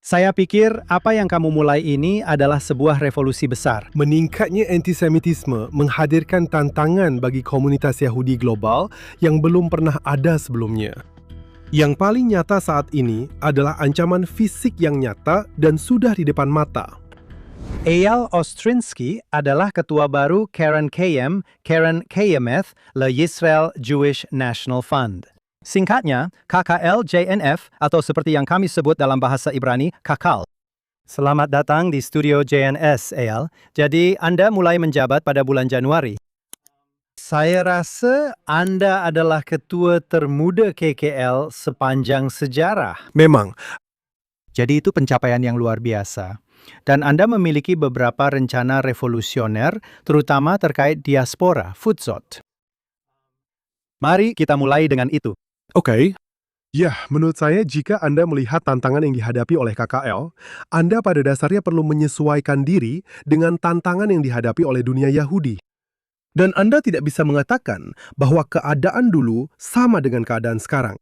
Saya pikir apa yang kamu mulai ini adalah sebuah revolusi besar. Meningkatnya antisemitisme menghadirkan tantangan bagi komunitas Yahudi global yang belum pernah ada sebelumnya. Yang paling nyata saat ini adalah ancaman fisik yang nyata dan sudah di depan mata. Eyal Ostrinsky adalah ketua baru Karen Kayemeth, Le Yisrael Jewish National Fund. Singkatnya, KKL-JNF atau seperti yang kami sebut dalam bahasa Ibrani, Kakal. Selamat datang di studio JNS, Eyal. Jadi, Anda mulai menjabat pada bulan Januari. Saya rasa Anda adalah ketua termuda KKL sepanjang sejarah. Memang, Jadi itu pencapaian yang luar biasa. Dan Anda memiliki beberapa rencana revolusioner, terutama terkait diaspora, Futsot. Mari kita mulai dengan itu. oke. Ya, menurut saya jika Anda melihat tantangan yang dihadapi oleh KKL, Anda pada dasarnya perlu menyesuaikan diri dengan tantangan yang dihadapi oleh dunia Yahudi. Dan Anda tidak bisa mengatakan bahwa keadaan dulu sama dengan keadaan sekarang.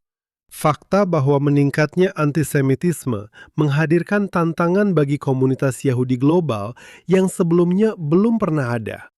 Fakta bahwa meningkatnya antisemitisme menghadirkan tantangan bagi komunitas Yahudi global yang sebelumnya belum pernah ada.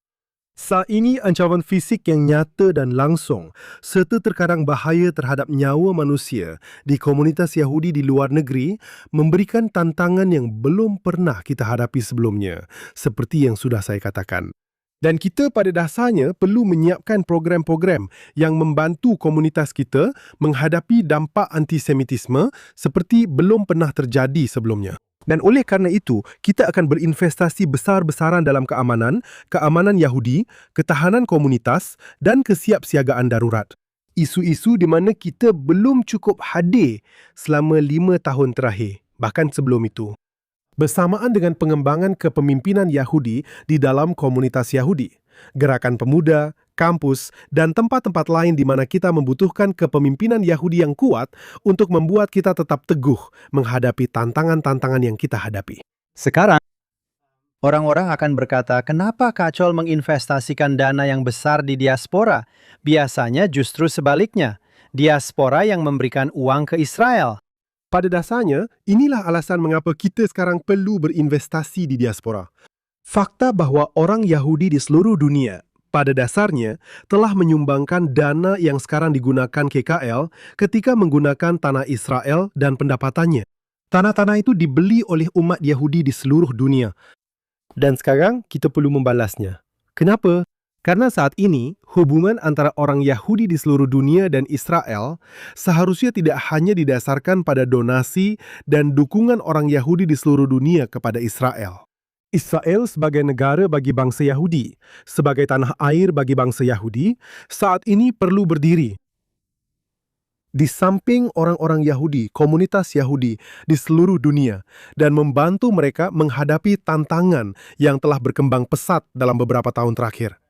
Saat ini ancaman fisik yang nyata dan langsung, serta terkadang bahaya terhadap nyawa manusia di komunitas Yahudi di luar negeri memberikan tantangan yang belum pernah kita hadapi sebelumnya, seperti yang sudah saya katakan. Dan kita pada dasarnya perlu menyiapkan program-program yang membantu komunitas kita menghadapi dampak antisemitisme seperti belum pernah terjadi sebelumnya. Dan oleh kerana itu, kita akan berinvestasi besar-besaran dalam keamanan Yahudi, ketahanan komunitas dan kesiapsiagaan darurat. Isu-isu di mana kita belum cukup hadir selama 5 tahun terakhir, bahkan sebelum itu. Bersamaan dengan pengembangan kepemimpinan Yahudi di dalam komunitas Yahudi, gerakan pemuda, kampus, dan tempat-tempat lain di mana kita membutuhkan kepemimpinan Yahudi yang kuat untuk membuat kita tetap teguh menghadapi tantangan-tantangan yang kita hadapi. Sekarang, orang-orang akan berkata, kenapa Kacol menginvestasikan dana yang besar di diaspora? Biasanya justru sebaliknya, diaspora yang memberikan uang ke Israel. Pada dasarnya, inilah alasan mengapa kita sekarang perlu berinvestasi di diaspora. Fakta bahwa orang Yahudi di seluruh dunia, pada dasarnya, telah menyumbangkan dana yang sekarang digunakan KKL ketika menggunakan tanah Israel dan pendapatannya. Tanah-tanah itu dibeli oleh umat Yahudi di seluruh dunia. Dan sekarang kita perlu membalasnya. Kenapa? Karena saat ini, hubungan antara orang Yahudi di seluruh dunia dan Israel seharusnya tidak hanya didasarkan pada donasi dan dukungan orang Yahudi di seluruh dunia kepada Israel. Israel sebagai negara bagi bangsa Yahudi, sebagai tanah air bagi bangsa Yahudi, saat ini perlu berdiri di samping orang-orang Yahudi, komunitas Yahudi di seluruh dunia, dan membantu mereka menghadapi tantangan yang telah berkembang pesat dalam beberapa tahun terakhir.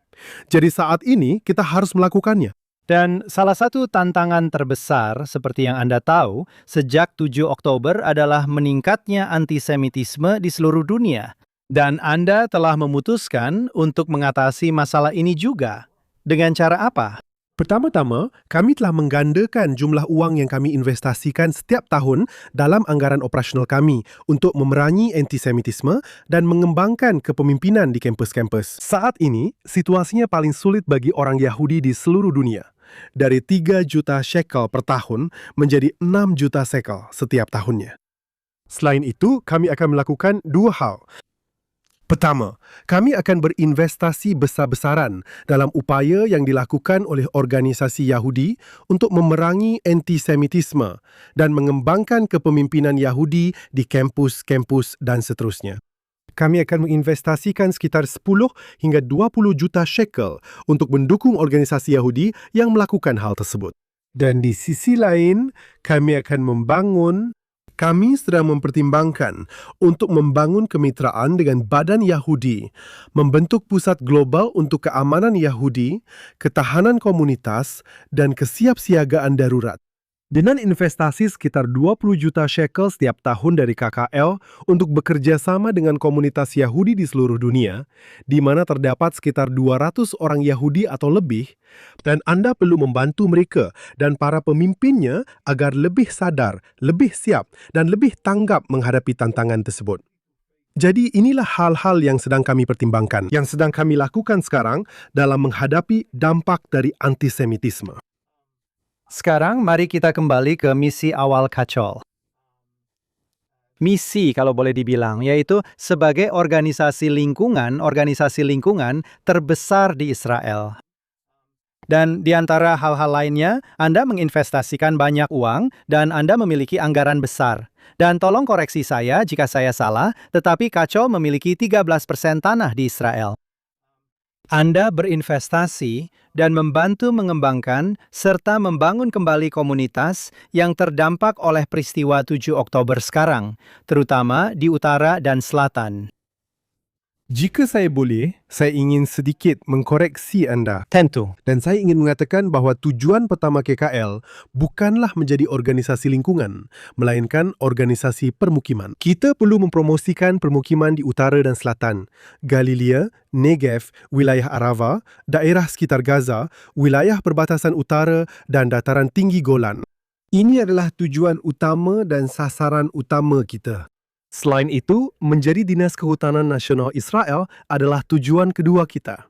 Jadi saat ini kita harus melakukannya. Dan salah satu tantangan terbesar, seperti yang Anda tahu, sejak 7 Oktober adalah meningkatnya antisemitisme di seluruh dunia. Dan Anda telah memutuskan untuk mengatasi masalah ini juga. Dengan cara apa? Pertama-tama, kami telah menggandakan jumlah uang yang kami investasikan setiap tahun dalam anggaran operasional kami untuk memerangi antisemitisme dan mengembangkan kepemimpinan di kampus-kampus. Saat ini, situasinya paling sulit bagi orang Yahudi di seluruh dunia. Dari 3 juta shekel per tahun menjadi 6 juta shekel setiap tahunnya. Selain itu, kami akan melakukan 2 hal. Pertama, kami akan berinvestasi besar-besaran dalam upaya yang dilakukan oleh organisasi Yahudi untuk memerangi antisemitisme dan mengembangkan kepemimpinan Yahudi di kampus-kampus dan seterusnya. Kami akan menginvestasikan sekitar 10 hingga 20 juta shekel untuk mendukung organisasi Yahudi yang melakukan hal tersebut. Dan di sisi lain, kami sedang mempertimbangkan untuk membangun kemitraan dengan Badan Yahudi, membentuk pusat global untuk keamanan Yahudi, ketahanan komunitas, dan kesiapsiagaan darurat. Dengan investasi sekitar 20 juta shekel setiap tahun dari KKL untuk bekerja sama dengan komunitas Yahudi di seluruh dunia, di mana terdapat sekitar 200 orang Yahudi atau lebih, dan Anda perlu membantu mereka dan para pemimpinnya agar lebih sadar, lebih siap, dan lebih tanggap menghadapi tantangan tersebut. Jadi inilah hal-hal yang sedang kami pertimbangkan, yang sedang kami lakukan sekarang dalam menghadapi dampak dari antisemitisme. Sekarang mari kita kembali ke misi awal Kacol. Misi kalau boleh dibilang, yaitu sebagai organisasi lingkungan terbesar di Israel. Dan di antara hal-hal lainnya, Anda menginvestasikan banyak uang dan Anda memiliki anggaran besar. Dan tolong koreksi saya jika saya salah, tetapi Kacol memiliki 13% tanah di Israel. Anda berinvestasi dan membantu mengembangkan serta membangun kembali komunitas yang terdampak oleh peristiwa 7 Oktober sekarang, terutama di utara dan selatan. Jika saya boleh, saya ingin sedikit mengkoreksi Anda. Tentu. Dan saya ingin mengatakan bahawa tujuan pertama KKL bukanlah menjadi organisasi lingkungan, melainkan organisasi permukiman. Kita perlu mempromosikan permukiman di utara dan selatan, Galilea, Negev, wilayah Arava, daerah sekitar Gaza, wilayah perbatasan utara dan dataran tinggi Golan. Ini adalah tujuan utama dan sasaran utama kita. Selain itu, menjadi Dinas Kehutanan Nasional Israel adalah tujuan kedua kita.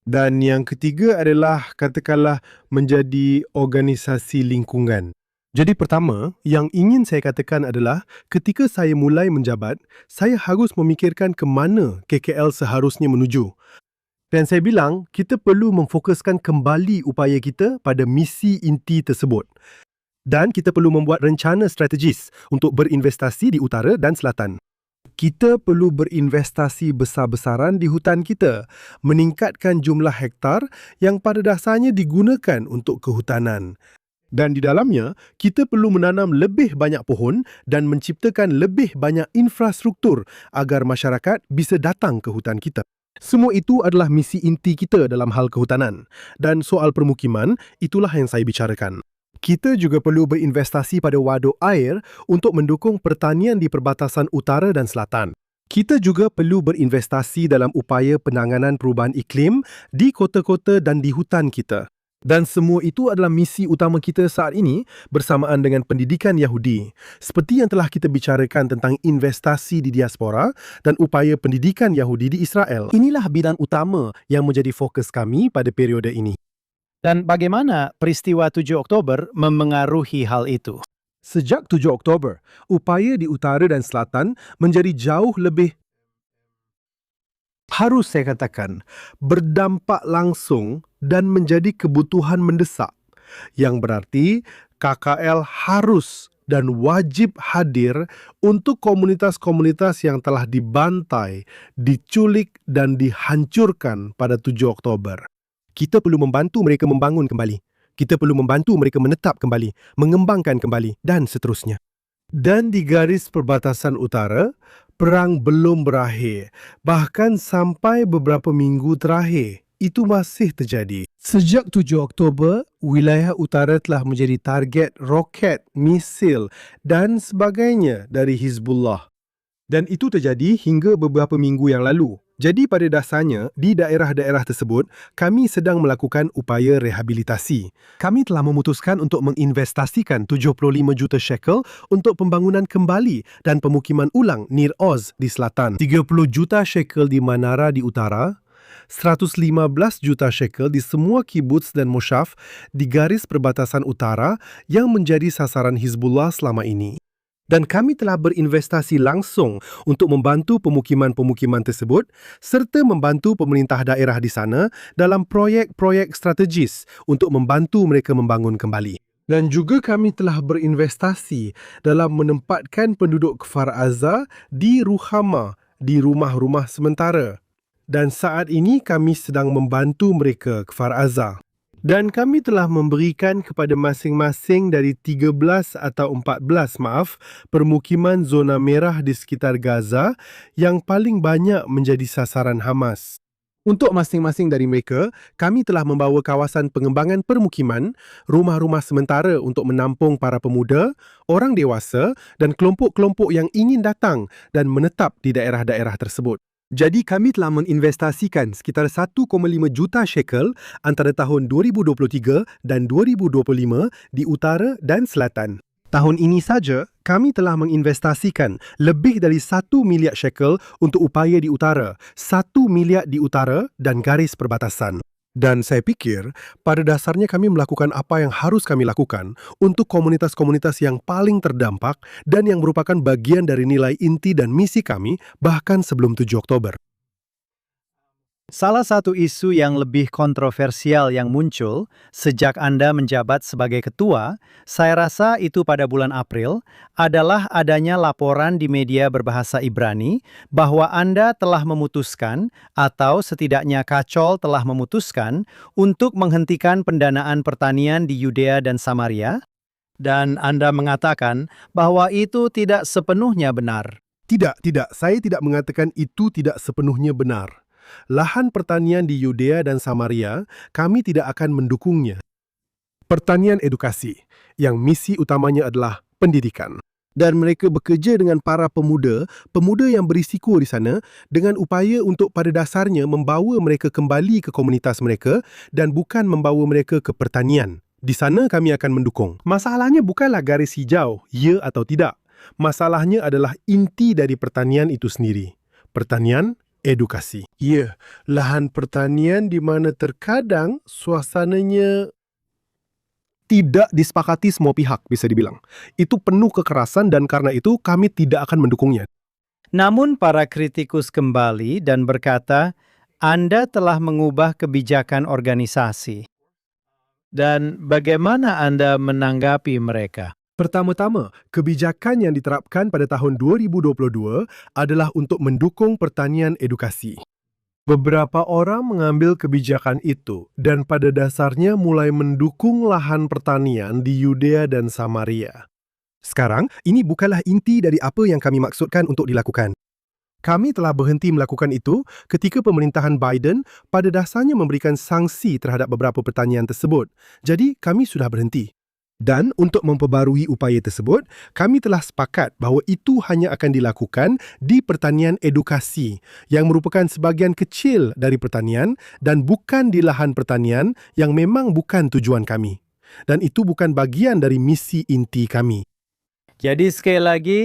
Dan yang ketiga adalah, katakanlah, menjadi organisasi lingkungan. Jadi pertama, yang ingin saya katakan adalah ketika saya mulai menjabat, saya harus memikirkan ke mana KKL seharusnya menuju. Dan saya bilang, kita perlu memfokuskan kembali upaya kita pada misi inti tersebut. Dan kita perlu membuat rencana strategis untuk berinvestasi di utara dan selatan. Kita perlu berinvestasi besar-besaran di hutan kita, meningkatkan jumlah hektar yang pada dasarnya digunakan untuk kehutanan. Dan di dalamnya, kita perlu menanam lebih banyak pohon dan menciptakan lebih banyak infrastruktur agar masyarakat bisa datang ke hutan kita. Semua itu adalah misi inti kita dalam hal kehutanan. Dan soal permukiman, itulah yang saya bicarakan. Kita juga perlu berinvestasi pada waduk air untuk mendukung pertanian di perbatasan utara dan selatan. Kita juga perlu berinvestasi dalam upaya penanganan perubahan iklim di kota-kota dan di hutan kita. Dan semua itu adalah misi utama kita saat ini bersamaan dengan pendidikan Yahudi. Seperti yang telah kita bicarakan tentang investasi di diaspora dan upaya pendidikan Yahudi di Israel. Inilah bidang utama yang menjadi fokus kami pada periode ini. Dan bagaimana peristiwa 7 Oktober memengaruhi hal itu? Sejak 7 Oktober, upaya di utara dan selatan menjadi jauh lebih, harus saya katakan, berdampak langsung dan menjadi kebutuhan mendesak. Yang berarti KKL harus dan wajib hadir untuk komunitas-komunitas yang telah dibantai, diculik dan dihancurkan pada 7 Oktober. Kita perlu membantu mereka membangun kembali. Kita perlu membantu mereka menetap kembali, mengembangkan kembali, dan seterusnya. Dan di garis perbatasan utara, perang belum berakhir. Bahkan sampai beberapa minggu terakhir, itu masih terjadi. Sejak 7 Oktober, wilayah utara telah menjadi target roket, misil, dan sebagainya dari Hizbullah. Dan itu terjadi hingga beberapa minggu yang lalu. Jadi pada dasarnya, di daerah-daerah tersebut, kami sedang melakukan upaya rehabilitasi. Kami telah memutuskan untuk menginvestasikan 75 juta shekel untuk pembangunan kembali dan pemukiman ulang Nir Oz di selatan, 30 juta shekel di Manara di utara, 115 juta shekel di semua kibbutz dan moshaf di garis perbatasan utara yang menjadi sasaran Hizbullah selama ini. Dan kami telah berinvestasi langsung untuk membantu pemukiman-pemukiman tersebut serta membantu pemerintah daerah di sana dalam proyek-proyek strategis untuk membantu mereka membangun kembali. Dan juga kami telah berinvestasi dalam menempatkan penduduk Kfar Aza di Ruhama, di rumah-rumah sementara. Dan saat ini kami sedang membantu mereka, Kfar Aza. Dan kami telah memberikan kepada masing-masing dari 13 atau 14 permukiman zona merah di sekitar Gaza yang paling banyak menjadi sasaran Hamas. Untuk masing-masing dari mereka, kami telah membawa kawasan pengembangan permukiman, rumah-rumah sementara untuk menampung para pemuda, orang dewasa dan kelompok-kelompok yang ingin datang dan menetap di daerah-daerah tersebut. Jadi kami telah menginvestasikan sekitar 1,5 juta shekel antara tahun 2023 dan 2025 di utara dan selatan. Tahun ini saja, kami telah menginvestasikan lebih dari 1 miliar shekel untuk upaya di utara, 1 miliar di utara dan garis perbatasan. Dan saya fikir, pada dasarnya kami melakukan apa yang harus kami lakukan untuk komunitas-komunitas yang paling terdampak dan yang merupakan bagian dari nilai inti dan misi kami bahkan sebelum 7 Oktober. Salah satu isu yang lebih kontroversial yang muncul sejak Anda menjabat sebagai ketua, saya rasa itu pada bulan April, adalah adanya laporan di media berbahasa Ibrani bahwa Anda telah memutuskan, atau setidaknya Kacol telah memutuskan, untuk menghentikan pendanaan pertanian di Yudea dan Samaria, dan Anda mengatakan bahwa itu tidak sepenuhnya benar. Tidak, saya tidak mengatakan itu tidak sepenuhnya benar. Lahan pertanian di Yudea dan Samaria, kami tidak akan mendukungnya. Pertanian edukasi, yang misi utamanya adalah pendidikan. Dan mereka bekerja dengan para pemuda yang berisiko di sana dengan upaya untuk pada dasarnya membawa mereka kembali ke komunitas mereka dan bukan membawa mereka ke pertanian. Di sana kami akan mendukung. Masalahnya bukanlah garis hijau, ya atau tidak. Masalahnya adalah inti dari pertanian itu sendiri. Pertanian edukasi. Ya, lahan pertanian di mana terkadang suasananya tidak disepakati semua pihak, bisa dibilang. Itu penuh kekerasan dan karena itu kami tidak akan mendukungnya. Namun para kritikus kembali dan berkata, Anda telah mengubah kebijakan organisasi. Dan bagaimana Anda menanggapi mereka? Pertama-tama, kebijakan yang diterapkan pada tahun 2022 adalah untuk mendukung pertanian edukasi. Beberapa orang mengambil kebijakan itu dan pada dasarnya mulai mendukung lahan pertanian di Yudea dan Samaria. Sekarang, ini bukanlah inti dari apa yang kami maksudkan untuk dilakukan. Kami telah berhenti melakukan itu ketika pemerintahan Biden pada dasarnya memberikan sanksi terhadap beberapa pertanian tersebut. Jadi, kami sudah berhenti. Dan untuk memperbarui upaya tersebut, kami telah sepakat bahawa itu hanya akan dilakukan di pertanian edukasi yang merupakan sebahagian kecil dari pertanian dan bukan di lahan pertanian yang memang bukan tujuan kami. Dan itu bukan bagian dari misi inti kami. Jadi sekali lagi,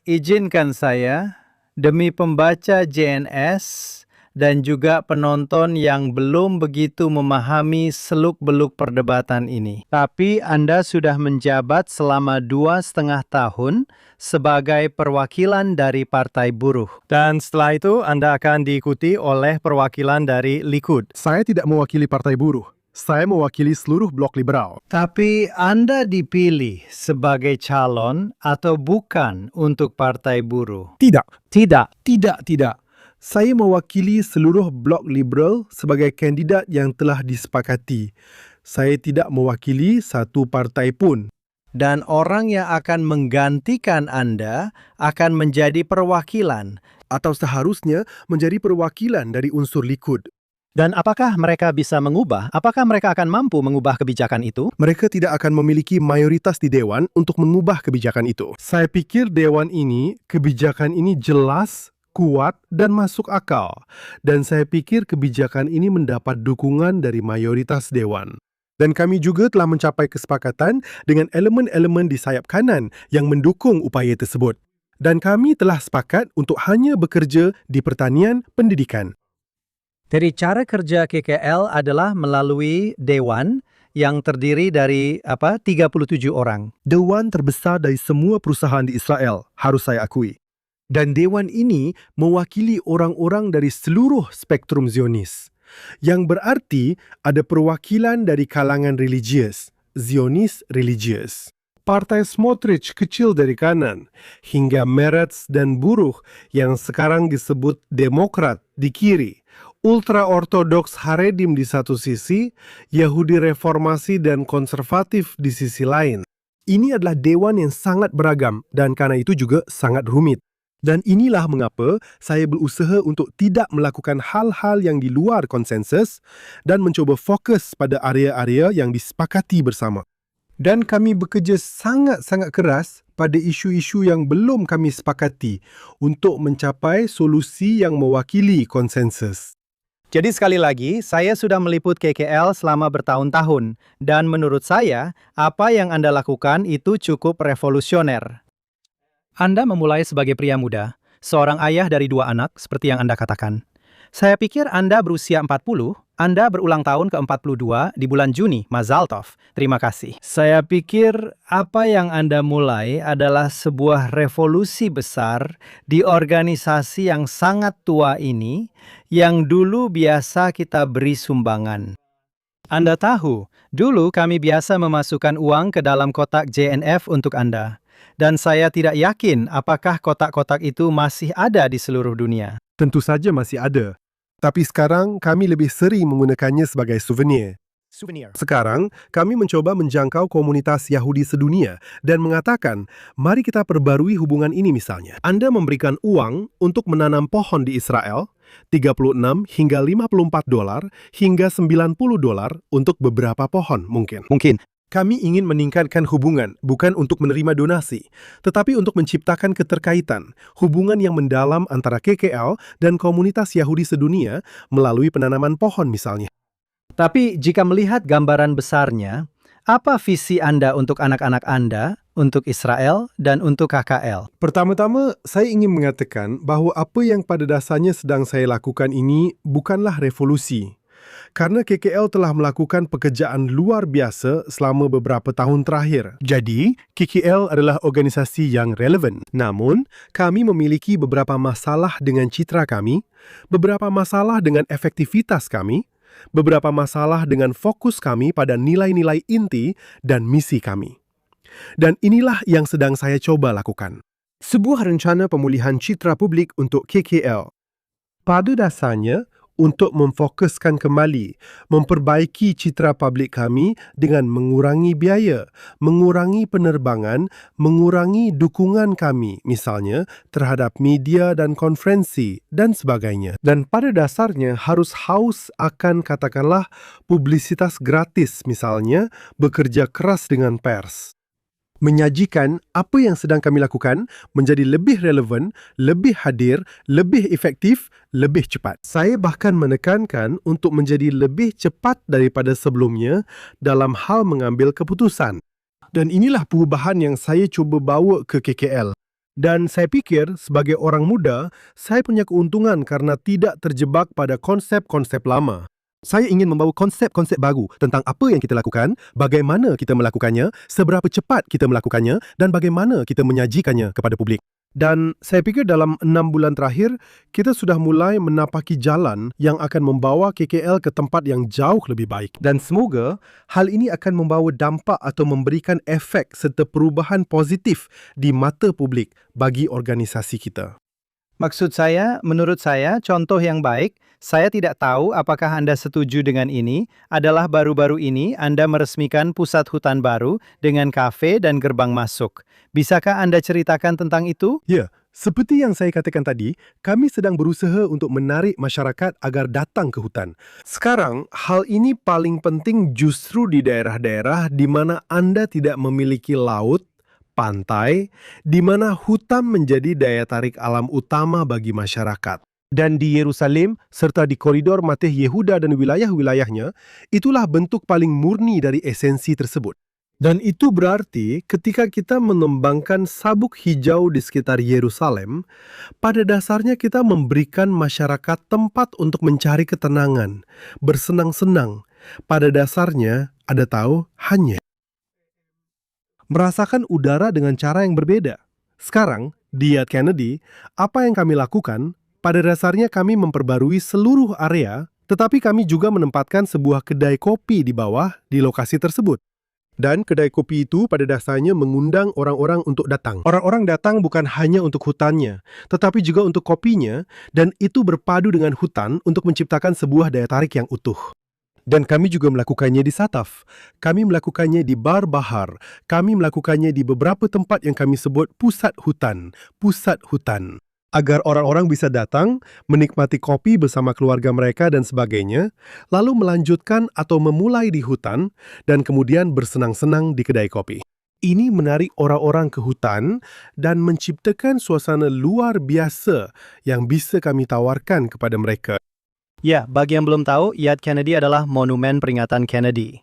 izinkan saya, demi pembaca JNS dan juga penonton yang belum begitu memahami seluk-beluk perdebatan ini. Tapi Anda sudah menjabat selama 2,5 tahun sebagai perwakilan dari Partai Buruh. Dan setelah itu Anda akan diikuti oleh perwakilan dari Likud. Saya tidak mewakili Partai Buruh. Saya mewakili seluruh blok liberal. Tapi Anda dipilih sebagai calon atau bukan untuk Partai Buruh? Tidak. Tidak. Saya mewakili seluruh blok liberal sebagai kandidat yang telah disepakati. Saya tidak mewakili satu partai pun. Dan orang yang akan menggantikan Anda akan menjadi perwakilan. Atau seharusnya menjadi perwakilan dari unsur Likud. Dan apakah mereka bisa mengubah? Apakah mereka akan mampu mengubah kebijakan itu? Mereka tidak akan memiliki mayoritas di Dewan untuk mengubah kebijakan itu. Saya pikir Dewan ini, kebijakan ini jelas, kuat dan masuk akal. Dan saya pikir kebijakan ini mendapat dukungan dari mayoritas Dewan. Dan kami juga telah mencapai kesepakatan dengan elemen-elemen di sayap kanan yang mendukung upaya tersebut. Dan kami telah sepakat untuk hanya bekerja di pertanian pendidikan. Jadi cara kerja KKL adalah melalui Dewan yang terdiri dari 37 orang. Dewan terbesar dari semua perusahaan di Israel, harus saya akui. Dan Dewan ini mewakili orang-orang dari seluruh spektrum Zionis. Yang berarti ada perwakilan dari kalangan religius, Zionis religius. Partai Smotrich kecil dari kanan, hingga Meretz dan Buruh yang sekarang disebut Demokrat di kiri. Ultra-ortodoks Haredim di satu sisi, Yahudi reformasi dan konservatif di sisi lain. Ini adalah dewan yang sangat beragam dan karena itu juga sangat rumit. Dan inilah mengapa saya berusaha untuk tidak melakukan hal-hal yang di luar konsensus dan mencuba fokus pada area-area yang disepakati bersama. Dan kami bekerja sangat-sangat keras pada isu-isu yang belum kami sepakati untuk mencapai solusi yang mewakili konsensus. Jadi sekali lagi, saya sudah meliput KKL selama bertahun-tahun, dan menurut saya, apa yang Anda lakukan itu cukup revolusioner. Anda memulai sebagai pria muda, seorang ayah dari 2 anak, seperti yang Anda katakan. Saya pikir Anda berusia 40, Anda berulang tahun ke-42 di bulan Juni, Mazal Tov. Terima kasih. Saya pikir apa yang Anda mulai adalah sebuah revolusi besar di organisasi yang sangat tua ini, yang dulu biasa kita beri sumbangan. Anda tahu, dulu kami biasa memasukkan uang ke dalam kotak JNF untuk Anda. Dan saya tidak yakin apakah kotak-kotak itu masih ada di seluruh dunia. Tentu saja masih ada. Tapi sekarang kami lebih sering menggunakannya sebagai souvenir. Sekarang, kami mencoba menjangkau komunitas Yahudi sedunia dan mengatakan, mari kita perbarui hubungan ini misalnya. Anda memberikan uang untuk menanam pohon di Israel, $36 hingga $54 hingga $90 untuk beberapa pohon mungkin. Kami ingin meningkatkan hubungan, bukan untuk menerima donasi, tetapi untuk menciptakan keterkaitan, hubungan yang mendalam antara KKL dan komunitas Yahudi sedunia melalui penanaman pohon misalnya. Tapi jika melihat gambaran besarnya, apa visi Anda untuk anak-anak Anda, untuk Israel, dan untuk KKL? Pertama-tama, saya ingin mengatakan bahawa apa yang pada dasarnya sedang saya lakukan ini bukanlah revolusi. Karena KKL telah melakukan pekerjaan luar biasa selama beberapa tahun terakhir. Jadi, KKL adalah organisasi yang relevan. Namun, kami memiliki beberapa masalah dengan citra kami, beberapa masalah dengan efektivitas kami, beberapa masalah dengan fokus kami pada nilai-nilai inti dan misi kami. Dan inilah yang sedang saya coba lakukan. Sebuah rencana pemulihan citra publik untuk KKL. Pada dasarnya, untuk memfokuskan kembali, memperbaiki citra publik kami dengan mengurangi biaya, mengurangi penerbangan, mengurangi dukungan kami, misalnya terhadap media dan konferensi dan sebagainya. Dan pada dasarnya harus haus akan katakanlah publisitas gratis misalnya, bekerja keras dengan pers. Menyajikan apa yang sedang kami lakukan menjadi lebih relevan, lebih hadir, lebih efektif, lebih cepat. Saya bahkan menekankan untuk menjadi lebih cepat daripada sebelumnya dalam hal mengambil keputusan. Dan inilah perubahan yang saya cuba bawa ke KKL. Dan saya pikir sebagai orang muda, saya punya keuntungan karena tidak terjebak pada konsep-konsep lama. Saya ingin membawa konsep-konsep baru tentang apa yang kita lakukan, bagaimana kita melakukannya, seberapa cepat kita melakukannya, dan bagaimana kita menyajikannya kepada publik. Dan saya pikir dalam 6 bulan terakhir, kita sudah mulai menapaki jalan yang akan membawa KKL ke tempat yang jauh lebih baik. Dan semoga hal ini akan membawa dampak atau memberikan efek serta perubahan positif di mata publik bagi organisasi kita. Maksud saya, menurut saya, contoh yang baik, saya tidak tahu apakah Anda setuju dengan ini, adalah baru-baru ini Anda meresmikan pusat hutan baru dengan kafe dan gerbang masuk. Bisakah Anda ceritakan tentang itu? Ya, seperti yang saya katakan tadi, kami sedang berusaha untuk menarik masyarakat agar datang ke hutan. Sekarang, hal ini paling penting justru di daerah-daerah di mana Anda tidak memiliki laut, pantai, di mana hutan menjadi daya tarik alam utama bagi masyarakat. Dan di Yerusalem, serta di koridor Mateh Yehuda dan wilayah-wilayahnya, itulah bentuk paling murni dari esensi tersebut. Dan itu berarti ketika kita mengembangkan sabuk hijau di sekitar Yerusalem, pada dasarnya kita memberikan masyarakat tempat untuk mencari ketenangan, bersenang-senang. Pada dasarnya, Anda tahu, hanya merasakan udara dengan cara yang berbeda. Sekarang, di Yad Kennedy, apa yang kami lakukan, pada dasarnya kami memperbarui seluruh area, tetapi kami juga menempatkan sebuah kedai kopi di bawah di lokasi tersebut. Dan kedai kopi itu pada dasarnya mengundang orang-orang untuk datang. Orang-orang datang bukan hanya untuk hutannya, tetapi juga untuk kopinya, dan itu berpadu dengan hutan untuk menciptakan sebuah daya tarik yang utuh. Dan kami juga melakukannya di Sataf. Kami melakukannya di Bar Bahar. Kami melakukannya di beberapa tempat yang kami sebut pusat hutan. Pusat hutan. agar orang-orang bisa datang, menikmati kopi bersama keluarga mereka dan sebagainya, lalu melanjutkan atau memulai di hutan, dan kemudian bersenang-senang di kedai kopi. Ini menarik orang-orang ke hutan dan menciptakan suasana luar biasa yang bisa kami tawarkan kepada mereka. Ya, bagi yang belum tahu, Yad Kennedy adalah monumen peringatan Kennedy.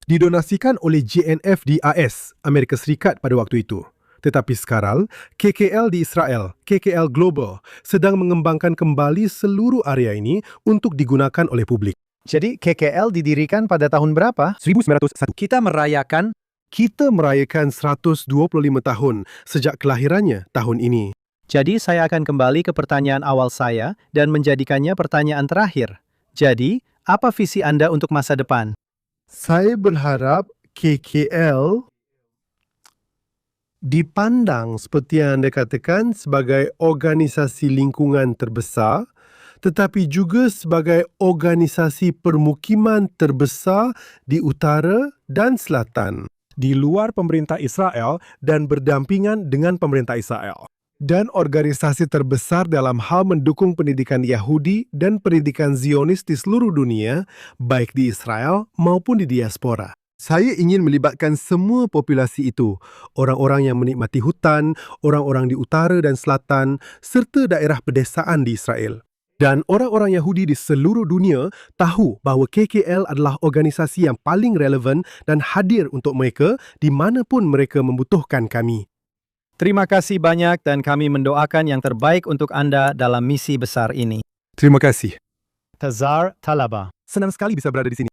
Didonasikan oleh JNF di AS, Amerika Serikat pada waktu itu. Tetapi sekarang, KKL di Israel, KKL Global, sedang mengembangkan kembali seluruh area ini untuk digunakan oleh publik. Jadi KKL didirikan pada tahun berapa? 1901. Kita merayakan. Kita merayakan 125 tahun sejak kelahirannya tahun ini. Jadi saya akan kembali ke pertanyaan awal saya dan menjadikannya pertanyaan terakhir. Jadi, apa visi Anda untuk masa depan? Saya berharap KKL dipandang seperti yang Anda katakan sebagai organisasi lingkungan terbesar, tetapi juga sebagai organisasi permukiman terbesar di utara dan selatan, di luar pemerintah Israel dan berdampingan dengan pemerintah Israel. Dan organisasi terbesar dalam hal mendukung pendidikan Yahudi dan pendidikan Zionis di seluruh dunia, baik di Israel maupun di diaspora. Saya ingin melibatkan semua populasi itu, orang-orang yang menikmati hutan, orang-orang di utara dan selatan, serta daerah pedesaan di Israel. Dan orang-orang Yahudi di seluruh dunia tahu bahawa KKL adalah organisasi yang paling relevan dan hadir untuk mereka di mana pun mereka membutuhkan kami. Terima kasih banyak dan kami mendoakan yang terbaik untuk Anda dalam misi besar ini. Terima kasih. Tazar Talaba. Senang sekali bisa berada di sini.